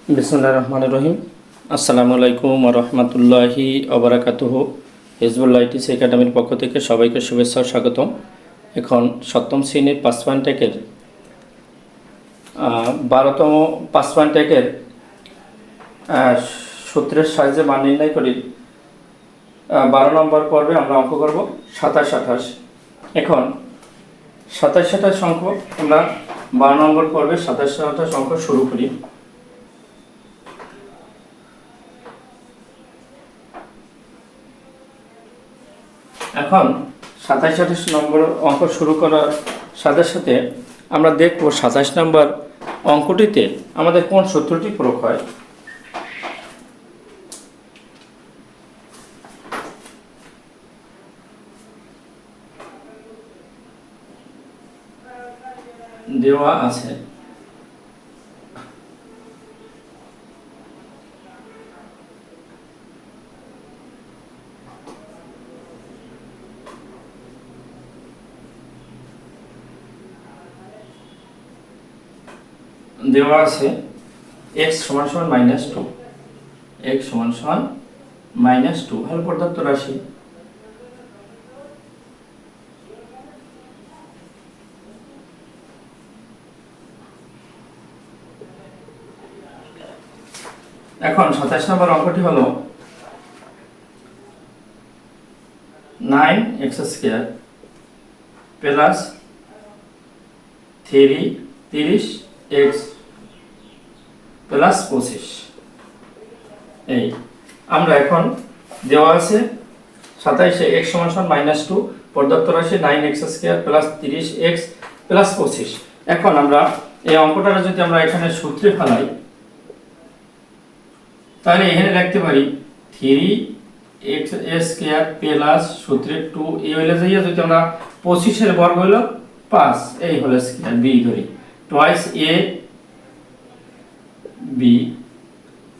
বিসমিল্লাহির রহমানির রহিম। আসসালামু আলাইকুম ওয়া রাহমাতুল্লাহি ওয়া বারাকাতুহু। হিজবুল্লাহ আইটিসি একাডেমির পক্ষ থেকে সবাইকে শুভেচ্ছা ও স্বাগতম। এখন সপ্তম শ্রেণীর 5 টেকের 12তম 5 টেকের সূত্রের সাহায্যে মান নির্ণয় করি 12 নম্বর পর্বে আমরা অঙ্ক করব 27-28। এখন 27-28 অঙ্ক আমরা 12 নম্বর পর্বে 27-28 অঙ্ক শুরু করি। এখন 27-28 নম্বর অঙ্ক শুরু করার সাথে সাথে আমরা দেখব 27 নম্বর অঙ্কটিতে আমাদের কোন সূত্রটি প্রয়োগ হয়। দেওয়া আছে x = -2, x = -2 হল প্রদত্ত রাশি। এখন 27 নম্বর অঙ্কটি হলো 9x² প্লাস 30x প্লাস 25। এই আমরা এখন দেওয়া আছে 27 x = -2, প্রদত্ত রাশি 9x² প্লাস 30x প্লাস 25। এখন আমরা এই অঙ্কটা যদি আমরা এখানে সূত্রে ফেলাই তাহলে এখানে লিখতে পারি 3x² প্লাস সূত্রে 2a হলে যাইয়া যদি আমরা 25 এর বর্গ হলো 5 এই হলো স্কয়ার b ধরি twice a b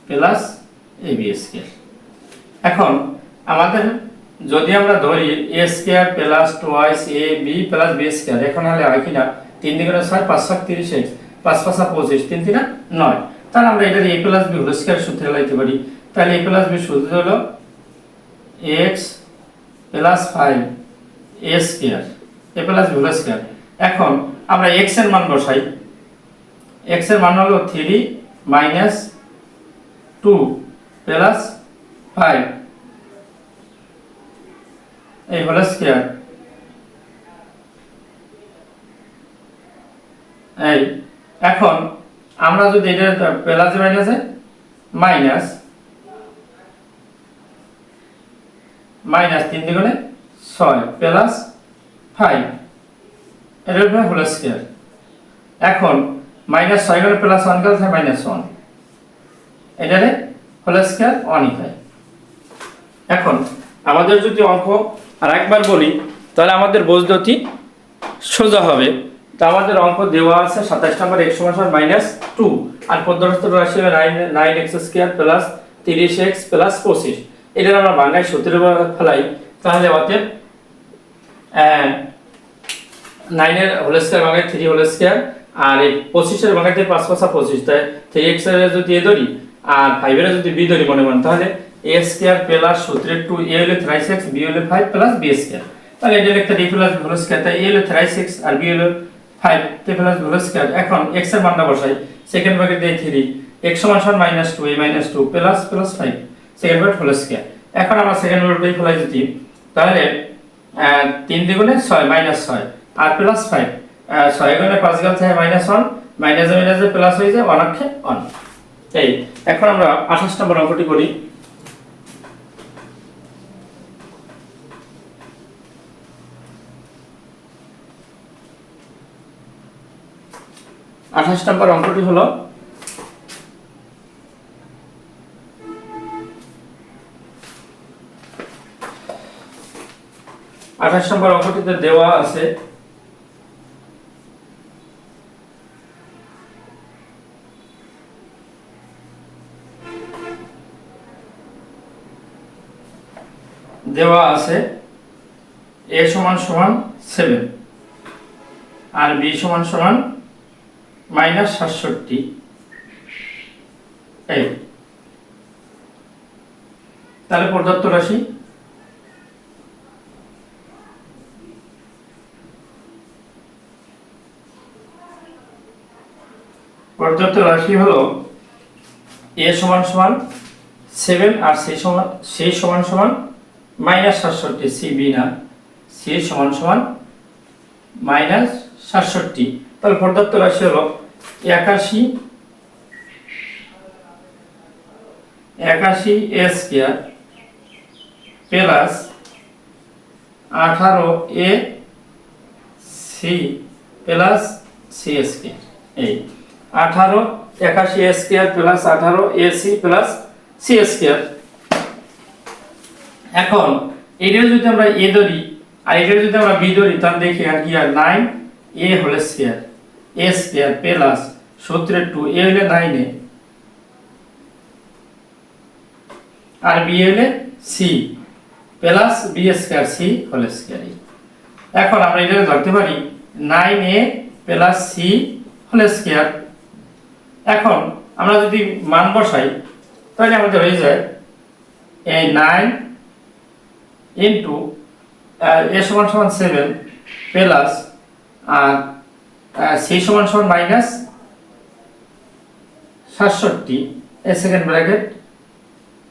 plus ab square. এখন আমাদের যদি আমরা ধরি a square plus twice a b plus b square, এখন হলে হয় কিনা 3 × 6 5 × 30x 5 × 5 = 25 3 × 3 = 9। তাহলে আমরা এটা a plus b whole square সূত্রে লাগাইতে পারি। তাহলে a প্লাস b সূত্র হলো x plus 5 a square a plus b whole square. এখন আমরা x এর মান বসাই, x এর মান হলো 3 - 2 প্লাস 5 এই হোল স্কয়ার। এই এখন আমরা যদি এটা প্লাস মাইনাসে মাইনাস 3 × 6 প্লাস 5 এর উপরে হোল স্কয়ার। এখন -6 × প্লাস 1 গেলে -1 এটারে হোল স্কয়ার 1 হয়। এখন আমাদের যদি অঙ্ক আরেকবার বলি তাহলে আমাদের পদ্ধতি সোজা হবে। তো আমাদের অঙ্ক দেওয়া আছে 27 নম্বর x = -2 আর প্রদত্ত রাশি হলো 9x² প্লাস 30x প্লাস 25। এটা আমরা বাংলায় সূত্রে ফেলাই তাহলে অতএব 9 এর হোল স্কয়ার ভাঙায় 3 হোল স্কয়ার আর এই 25 এর ভাঙায় 5 × 5 = 25। তাই 3x এর যদি a ধরি আর 5 এর যদি b ধরি মনে তাহলে a² প্লাস সূত্রে 2a হলো 3x b হলো 5 প্লাস b²। তাহলে এটা লিখতে d plus b whole square, তাই a হলো 3x আর b হলো 5 প্লাস b হোল স্কয়ার। এখন x এর মানটা বসাই, সেকেন্ড ব্র্যাকেট দিয়ে 3 x = -2 a - 2 plus 5 second bracket whole square. এখন আমরা সেকেন্ড ব্র্যাকেট ফেলাই যদি তাহলে 3 × 6 -6 আর প্লাস 5 6 × 5 গেলে -1 মাইনাসে প্লাস হয়ে যায় 1 অক্ষে 1। এই এখন আমরা 28 নম্বর অঙ্কটি করি। 28 নম্বর অঙ্কটি হলো 28 নম্বর অঙ্কটিতে দেওয়া আছে a = 7 আর b = -67 এই তাহলে প্রদত্ত রাশি হলো a সমান সমান 7 আর c সমান সমান -67 c b না c সমান সমান -67 তাহলে প্রদত্ত রাশি হলো 81 a square plus 18a c plus c square এই 81 a square plus 18ac plus c square. এখন এটা যদি আমরা a ধরি আর এটা যদি আমরা b ধরি তাহলে দেখি আর কি আর 9a whole square a square plus সূত্রের 2a হলে 9a আর b হলে c plus b square c whole square. এখন আমরা এটা ধরতে পারি 9a plus c whole square. এখন আমরা যদি মান বসাই তাহলে আমাদের হয়ে যায় এই 9 ইনটু a সমান সমান 7 প্লাস আর c সমান সমান মাইনাস 67 এই সেকেন্ড ব্র্যাকেট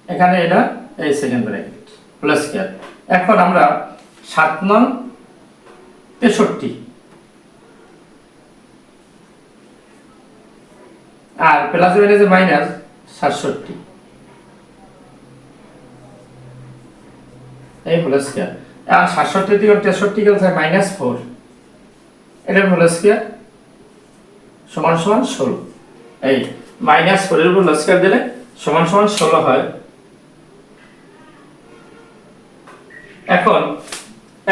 এখানে এটা এই সেকেন্ড ব্র্যাকেট প্লাস স্কয়ার। এখন আমরা 7 নং 63 আর প্লাস এর যে মাইনাস 67 এই হোল স্কয়ার আর 67 থেকে 63 গেলে থাকে -4 এটা হোল স্কয়ার সমান সমান 16 এই -4 এর উপর হোল স্কয়ার দিলে সমান সমান 16 হয়।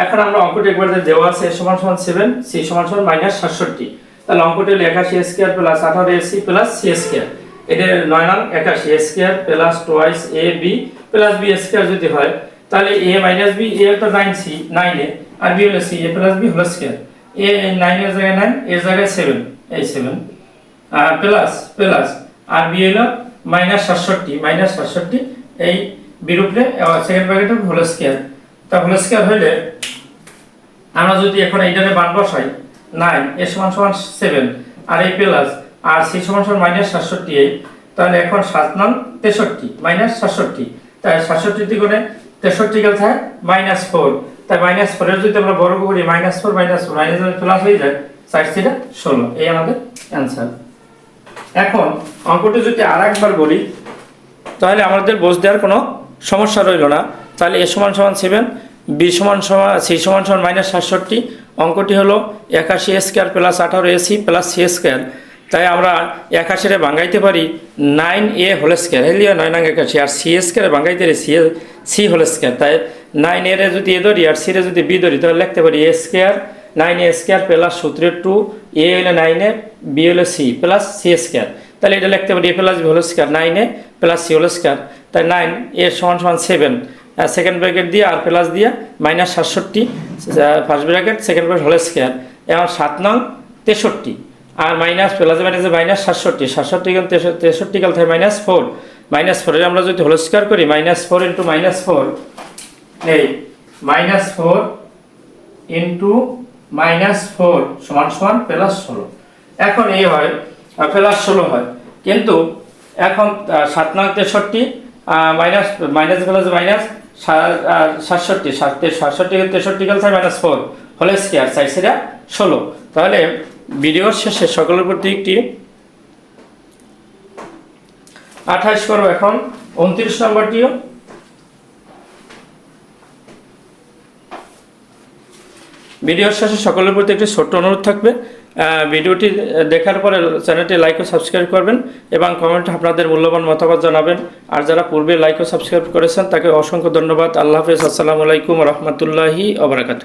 এখন আমরা অঙ্কটি একবার দেওয়া আছে সমান সমান 7 c সমান সমান -67 তাহলে অঙ্কটি হলো 81 square plus 18ac plus c square. এটা 9 নং 81 square plus twice ab plus b square যদি হয় তাহলে a মাইনাস b a তো 9c 9a আর b হলো c a plus b whole square a 9 এর জায়গায় 9 এর জায়গায় 7 এই 7 প্লাস প্লাস আর b হলো -67 এই বিরূপে সেকেন্ড ব্র্যাকেটে হোল স্কয়ার। তা হোল স্কয়ার হইলে আমরা যদি এখন এইটারে মান বসাই 9 a সমান সমান 7 আর এই প্লাস আর c সমান সমান -67 তাহলে এখন 7 নং 63 -67 তাই 67 দিয়ে গুণে 63 গেল থাকে -4 তাই -4 এর যদি আমরা বর্গ করি -4 মাইনাস প্লাস হয়ে যায় 4 16 এই আমাদের অ্যানসার। এখন অঙ্কটি যদি আরেকবার বলি তাহলে আমাদের বুঝতে আর কোনো সমস্যা রইল না। তাহলে a সমান সমান 7 b সমান সমান c সমান সমান -67 অঙ্কটি হলো 81 a square plus 18ac plus c square. তাই আমরা 81 এ ভাঙাইতে পারি 9a হোল স্কয়ার হেলিয়া 9 নং 81 আর c স্কয়ারে ভাঙাইতে পারি c হোল স্কয়ার। তাই 9a এর যদি a ধরি আর c এর যদি b ধরি তাহলে লিখতে পারি a square 9a square plus সূত্রের 2 a হলো 9a b হলো c প্লাস c স্কয়ার। তাহলে এটা লিখতে পারি a plus b whole square 9a plus c whole square. তাই 9 a সমান সমান 7 সেকেন্ড ব্র্যাকেট দিয়ে আর প্লাস দিয়ে -67 first bracket second bracket whole square. এখন 7 নং 63 আর মাইনাস প্লাস মাইনাসে -67 গেল 63 গেল থাকে -4 এর আমরা যদি হোল স্কয়ার করি -4 ইনটু -4 এই -4 ইনটু -4 সমান সমান +16 এখন এই হয় +16 হয় কিন্তু এখন 7 নং 63 মাইনাস প্লাস মাইনাস 67 63 গেল থাকে -4 হোল স্কয়ার 16 তাহলে ভিডিওর শেষে সকলের প্রতি একটি 28 করব। এখন 29 নম্বরটিও ভিডিওর শেষে সকলের প্রতি একটি ছোট্ট অনুরোধ থাকবে ভিডিওটি দেখার পরে চ্যানেলটি লাইক ও সাবস্ক্রাইব করবেন এবং কমেন্টে আপনাদের মূল্যবান মতামত জানাবেন। আর যারা পূর্বে লাইক ও সাবস্ক্রাইব করেছেন তাকে অসংখ্য ধন্যবাদ। আল্লাহ হাফেজ। আসসালামু আলাইকুম ওয়া রাহমাতুল্লাহি ওয়া বারাকাতুহু।